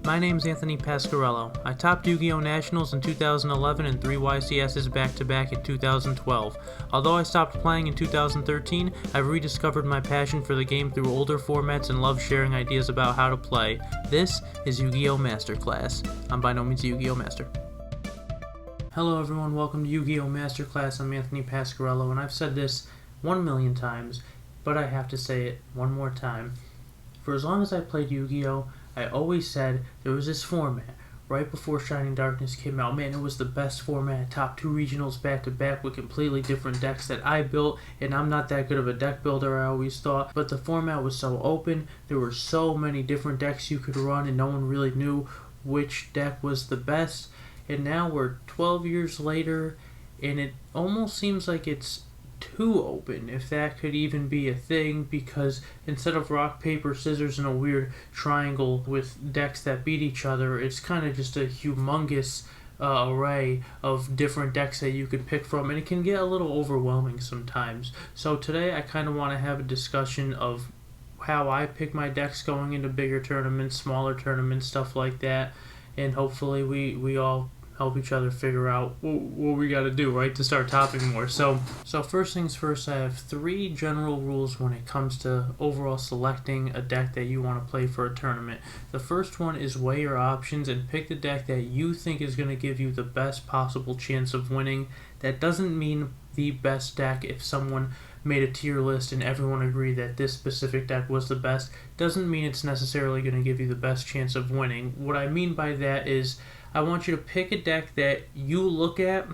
My name's Anthony Pascariello. I topped Yu-Gi-Oh! Nationals in 2011 and 3 YCSs back-to-back in 2012. Although I stopped playing in 2013, I've rediscovered my passion for the game through older formats and love sharing ideas about how to play. This is Yu-Gi-Oh! Masterclass. I'm by no means a Yu-Gi-Oh! Master. Hello everyone, welcome to Yu-Gi-Oh! Masterclass. I'm Anthony Pascariello, and I've said this 1,000,000 times, but I have to say it one more time. For as long as I played Yu-Gi-Oh!, I always said there was this format right before Shining Darkness came out. Man, it was the best format. Top 2 regionals back-to-back with completely different decks that I built, and I'm not that good of a deck builder, I always thought, but the format was so open. There were so many different decks you could run, and no one really knew which deck was the best. And now we're 12 years later, and it almost seems like it's too open, if that could even be a thing, because instead of rock, paper, scissors in a weird triangle with decks that beat each other, it's kind of just a humongous array of different decks that you can pick from, and it can get a little overwhelming sometimes. So today I kind of want to have a discussion of how I pick my decks going into bigger tournaments, smaller tournaments, stuff like that, and hopefully we all help each other figure out what we got to do, right, to start topping more. So first things first, I have 3 general rules when it comes to overall selecting a deck that you want to play for a tournament. The first one is weigh your options and pick the deck that you think is going to give you the best possible chance of winning. That doesn't mean the best deck. If someone made a tier list and everyone agreed that this specific deck was the best, doesn't mean it's necessarily going to give you the best chance of winning. What I mean by that is I want you to pick a deck that you look at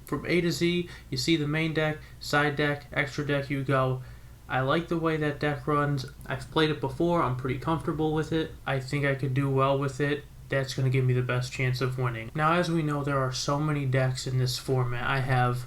from A to Z. You see the main deck, side deck, extra deck, you go, I like the way that deck runs. I've played it before. I'm pretty comfortable with it. I think I could do well with it. That's going to give me the best chance of winning. Now, as we know, there are so many decks in this format.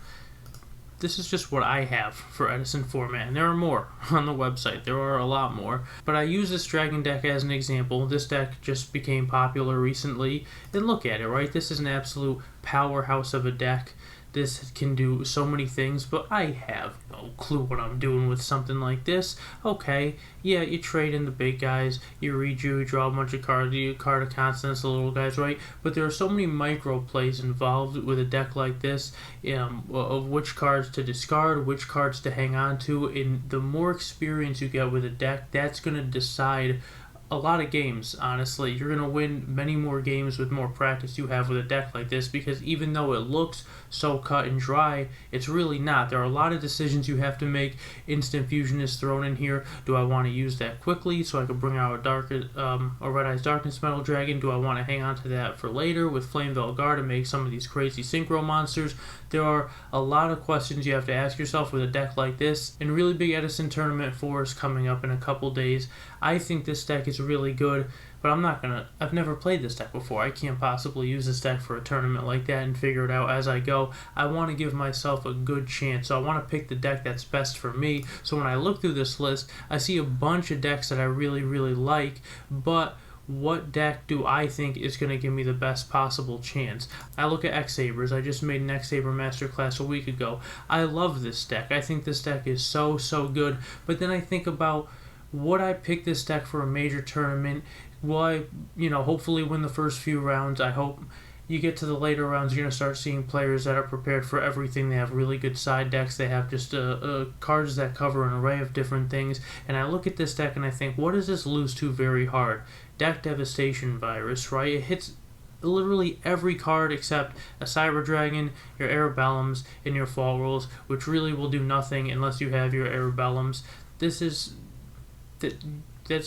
This is just what I have for Edison format, and there are more on the website. There are a lot more. But I use this dragon deck as an example. This deck just became popular recently. And look at it, right? This is an absolute powerhouse of a deck. This can do so many things, but I have no clue what I'm doing with something like this. Okay, yeah, you trade in the big guys, you read you draw a bunch of cards, you card a constants, the little guys, right? But there are so many micro plays involved with a deck like this, of which cards to discard, which cards to hang on to, and the more experience you get with a deck, that's going to decide a lot of games, honestly. You're going to win many more games with more practice you have with a deck like this, because even though it looks so cut and dry, it's really not. There are a lot of decisions you have to make. Instant Fusion is thrown in here. Do I want to use that quickly so I can bring out a Red Eyes Darkness Metal Dragon? Do I want to hang on to that for later with Flame Velgar to make some of these crazy synchro monsters? There are a lot of questions you have to ask yourself with a deck like this. And really big Edison Tournament 4 is coming up in a couple days. I think this deck is really good, but I've never played this deck before. I can't possibly use this deck for a tournament like that and figure it out as I go. I want to give myself a good chance, so I want to pick the deck that's best for me. So when I look through this list, I see a bunch of decks that I really, really like, but what deck do I think is going to give me the best possible chance? I look at X-Sabers. I just made an X-Saber Masterclass a week ago. I love this deck. I think this deck is so, so good, but then I think about, would I pick this deck for a major tournament? Will I, hopefully win the first few rounds? I hope you get to the later rounds, you're going to start seeing players that are prepared for everything. They have really good side decks. They have just cards that cover an array of different things. And I look at this deck and I think, what does this lose to very hard? Deck Devastation Virus, right? It hits literally every card except a Cyber Dragon, your Arabellums, and your Fall Rolls, which really will do nothing unless you have your Arabellums. That's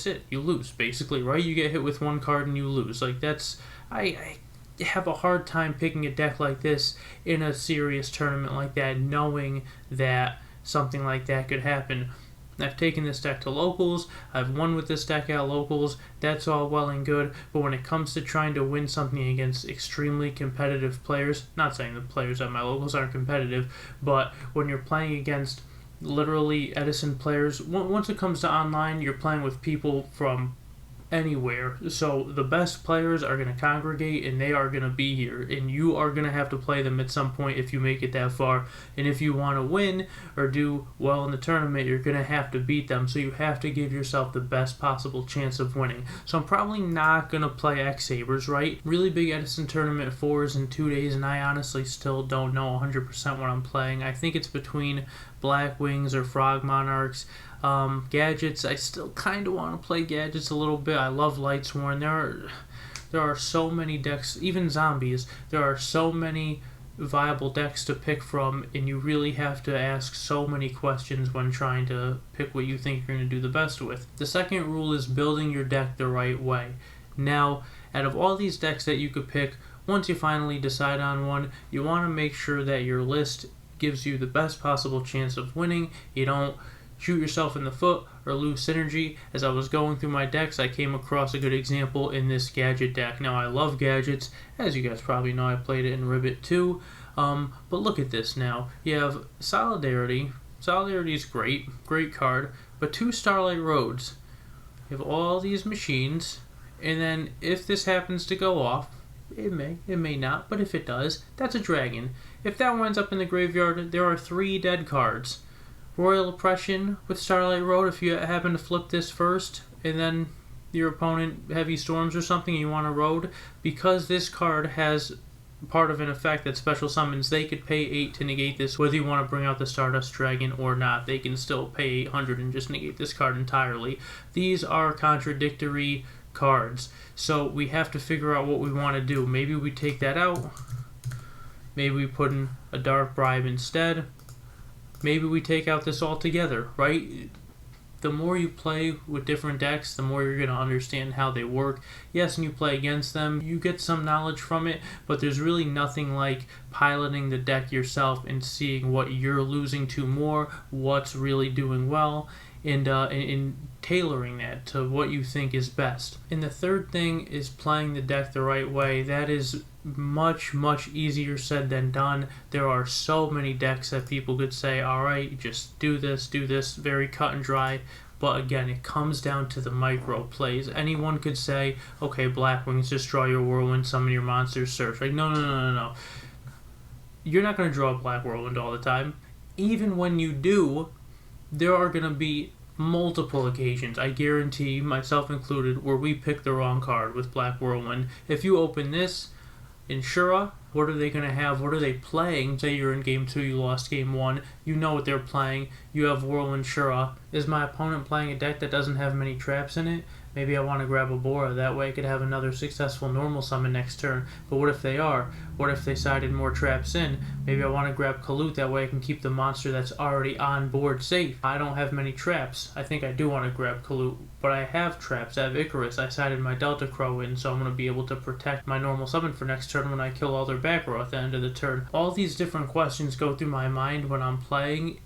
it. You lose, basically, right? You get hit with one card and you lose. I have a hard time picking a deck like this in a serious tournament like that, knowing that something like that could happen. I've taken this deck to locals. I've won with this deck at locals. That's all well and good. But when it comes to trying to win something against extremely competitive players, not saying the players at my locals aren't competitive, but when you're playing against literally Edison players, once it comes to online, you're playing with people from anywhere. So the best players are going to congregate and they are going to be here, and you are going to have to play them at some point if you make it that far. And if you want to win or do well in the tournament, you're going to have to beat them. So you have to give yourself the best possible chance of winning. So I'm probably not going to play X Sabres, right? Really big Edison tournament 4s in 2 days, and I honestly still don't know 100% what I'm playing. I think it's between Black Wings or Frog Monarchs. Gadgets, I still kind of want to play Gadgets a little bit. I love Lightsworn. There are so many decks, even Zombies. There are so many viable decks to pick from, and you really have to ask so many questions when trying to pick what you think you're going to do the best with. The second rule is building your deck the right way. Now, out of all these decks that you could pick, once you finally decide on one, you want to make sure that your list gives you the best possible chance of winning. You don't shoot yourself in the foot or lose synergy. As I was going through my decks, I came across a good example in this Gadget deck. Now, I love Gadgets. As you guys probably know, I played it in Ribbit too. But look at this now. You have Solidarity. Solidarity is great card. But 2 Starlight Roads. You have all these machines, and then if this happens to go off, it may not, but if it does, that's a dragon. If that winds up in the graveyard, there are 3 dead cards. Royal Oppression with Starlight Road, if you happen to flip this first, and then your opponent Heavy Storms or something, and you want a road, because this card has part of an effect that special summons, they could pay 8 to negate this, whether you want to bring out the Stardust Dragon or not. They can still pay 800 and just negate this card entirely. These are contradictory cards, so we have to figure out what we want to do. Maybe we take that out. Maybe we put in a Dark Bribe instead. Maybe we take out this altogether, right? The more you play with different decks, the more you're going to understand how they work. Yes, and you play against them, you get some knowledge from it, but there's really nothing like piloting the deck yourself and seeing what you're losing to more, what's really doing well, and tailoring that to what you think is best. And the third thing is playing the deck the right way. That is much easier said than done. There are so many decks that people could say, alright, just do this, very cut and dry. But again, it comes down to the micro plays. Anyone could say, okay, Black Wings, just draw your Whirlwind, summon your monsters, search. Like, no. You're not going to draw a Black Whirlwind all the time. Even when you do, there are going to be multiple occasions, I guarantee, myself included, where we pick the wrong card with Black Whirlwind. If you open this in Shura, what are they going to have? What are they playing? Say you're in Game 2, you lost Game 1. You know what they're playing. You have Whirlwind Shura. Is my opponent playing a deck that doesn't have many traps in it? Maybe I want to grab a Bora. That way I could have another successful normal summon next turn. But what if they are? What if they sided more traps in? Maybe I want to grab Kalut. That way I can keep the monster that's already on board safe. I don't have many traps. I think I do want to grab Kalut. But I have traps. I have Icarus. I sided my Delta Crow in, so I'm going to be able to protect my normal summon for next turn when I kill all their back row at the end of the turn. All these different questions go through my mind when I'm playing.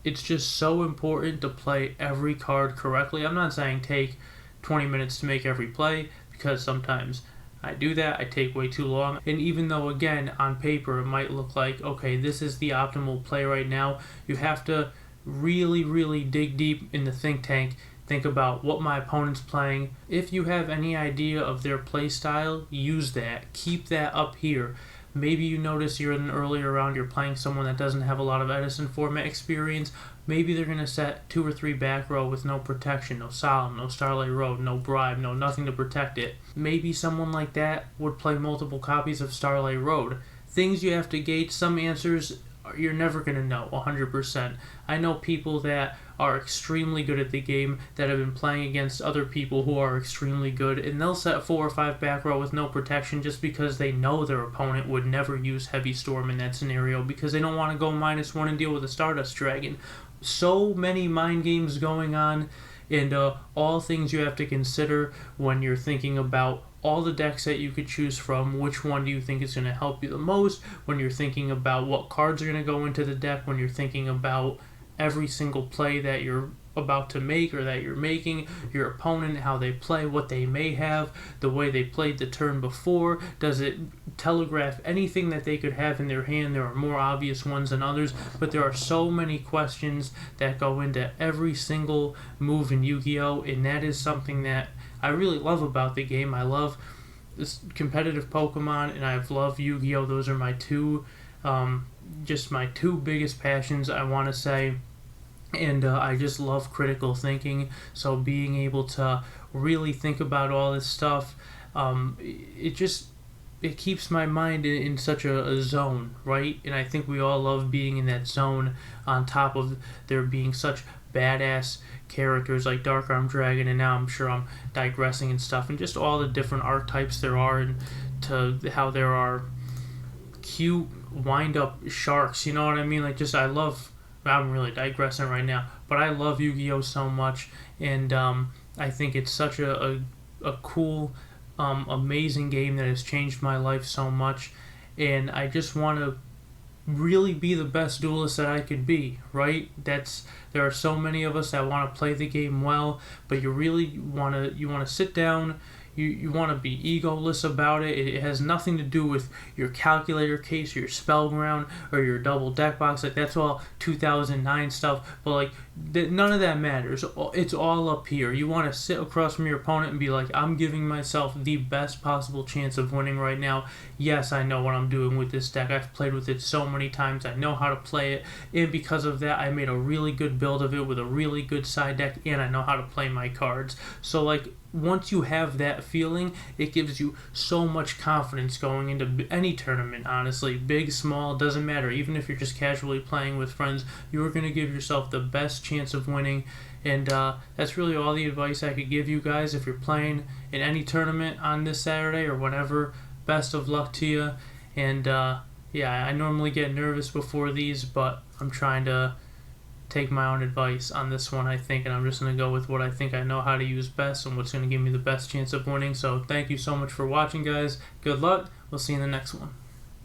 It's just so important to play every card correctly. I'm not saying take 20 minutes to make every play, because sometimes I do that, I take way too long. And even though, again, on paper it might look like, okay, this is the optimal play right now, you have to really dig deep in the think tank. Think about what my opponent's playing. If you have any idea of their play style, use that. Keep that up here. Maybe you notice you're in an earlier round, you're playing someone that doesn't have a lot of Edison format experience. Maybe they're going to set 2 or 3 back row with no protection, no Solemn, no Starlight Road, no Bribe, nothing to protect it. Maybe someone like that would play multiple copies of Starlight Road. Things you have to gauge. Some answers you're never going to know 100%. I know people that are extremely good at the game that have been playing against other people who are extremely good, and they'll set 4 or 5 back row with no protection just because they know their opponent would never use Heavy Storm in that scenario because they don't want to go -1 and deal with a Stardust Dragon. So many mind games going on, and all things you have to consider when you're thinking about all the decks that you could choose from. Which one do you think is going to help you the most? When you're thinking about what cards are going to go into the deck, when you're thinking about every single play that you're about to make or that you're making, your opponent, how they play, what they may have, the way they played the turn before, does it telegraph anything that they could have in their hand? There are more obvious ones than others, but there are so many questions that go into every single move in Yu-Gi-Oh! And that is something that I really love about the game. I love this competitive Pokemon, and I've loved Yu-Gi-Oh! Those are my two, just my two biggest passions, I want to say. And I just love critical thinking, so being able to really think about all this stuff, it keeps my mind in such a zone, right? And I think we all love being in that zone, on top of there being such badass characters like Dark Arm Dragon, and now I'm sure I'm digressing and stuff, and just all the different archetypes there are, and to how there are cute wind-up sharks, you know what I mean? Like, just, I'm really digressing right now, but I love Yu-Gi-Oh! So much, and I think it's such a cool, amazing game that has changed my life so much, and I just want to really be the best duelist that I could be, right? There are so many of us that want to play the game well, but you really want to sit down. You want to be egoless about it. It has nothing to do with your calculator case, or your spell ground, or your double deck box. Like, that's all 2009 stuff. But like, none of that matters. It's all up here. You want to sit across from your opponent and be like, I'm giving myself the best possible chance of winning right now. Yes, I know what I'm doing with this deck. I've played with it so many times. I know how to play it. And because of that, I made a really good build of it with a really good side deck, and I know how to play my cards. So like, once you have that feeling, it gives you so much confidence going into any tournament, honestly. Big, small, doesn't matter. Even if you're just casually playing with friends, you are going to give yourself the best chance of winning. And that's really all the advice I could give you guys. If you're playing in any tournament on this Saturday or whenever, best of luck to you. And yeah, I normally get nervous before these, but I'm trying to take my own advice on this one, I think, and I'm just going to go with what I think I know how to use best and what's going to give me the best chance of winning. So thank you so much for watching, guys. Good luck. We'll see you in the next one.